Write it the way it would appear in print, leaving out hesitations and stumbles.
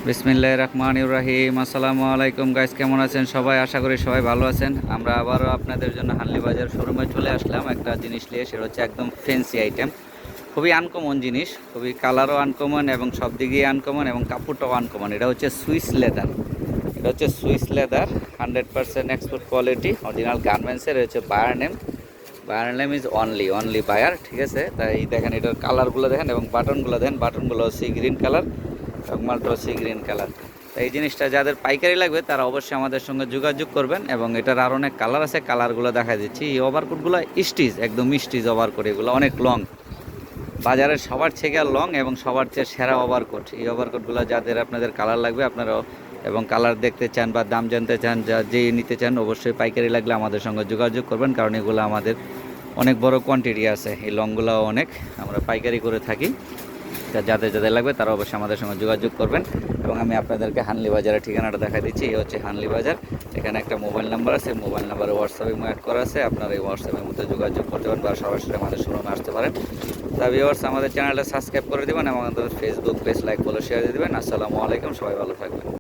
বিসমিল্লাহির রহমানির রহিম। আসসালামু আলাইকুম গাইস, কেমন আছেন সবাই? আশা করি সবাই ভালো আছেন। আমরা আবারও আপনাদের জন্য হানলি বাজার শোরুমে চলে আসলাম একটা জিনিস নিয়ে। সেটা হচ্ছে একদম ফ্যান্সি আইটেম, খুবই আনকমন জিনিস, খুবই কালারও আনকমন এবং সব দিকেই আনকমন এবং কাপড়টাও আনকমন। এটা হচ্ছে সুইস লেদার। এটা হচ্ছে Swiss leather, 100% export quality, original গার্মেন্টসের। হচ্ছে buyer name, buyer name is only buyer. ঠিক আছে, তাই দেখেন এটার কালারগুলো দেখেন এবং বাটনগুলো দেখেন। বাটনগুলো হচ্ছে গ্রিন কালার এবং মালটা হচ্ছে গ্রিন কালার। তো এই জিনিসটা যাদের পাইকারি লাগবে তারা অবশ্যই আমাদের সঙ্গে যোগাযোগ করবেন। এবং এটার আর অনেক কালার আছে, কালারগুলো দেখা দিচ্ছি। এই ওভারকোটগুলো স্টিচ, একদম স্টিচ ওভারকোট, এগুলো অনেক লং, বাজারের সবার থেকে লং এবং সবার চেয়ে সেরা ওভারকোট। এই ওভারকোটগুলো যাদের আপনাদের কালার লাগবে আপনারাও এবং কালার দেখতে চান বা দাম জানতে চান, যা যেই নিতে চান, অবশ্যই পাইকারি লাগলে আমাদের সঙ্গে যোগাযোগ করবেন, কারণ এগুলো আমাদের অনেক বড় কোয়ান্টিটি আছে। এই লংগুলো অনেক আমরা পাইকারি করে থাকি। যাদের যাদের লাগবে তারা অবশ্যই আমাদের সঙ্গে যোগাযোগ করবেন। এবং আমি আপনাদেরকে হানলি বাজারের ঠিকানাটা দেখা দিচ্ছি। এই হচ্ছে হানলি বাজার। এখানে একটা মোবাইল নাম্বার আছে, মোবাইল নাম্বারে হোয়াটসঅ্যাপে অ্যাড করা আছে। আপনারা এই হোয়াটসঅ্যাপের মধ্যে যোগাযোগ করতে পারেন বা সরাসরি আমাদের শোরুমে আসতে পারেন। তা ভিউয়ার্স, আমাদের চ্যানেলটা সাবস্ক্রাইব করে দেবেন এবং আমাদের Facebook page like follow share দিয়ে দেবেন। আসসালামু আলাইকুম, সবাই ভালো থাকবেন।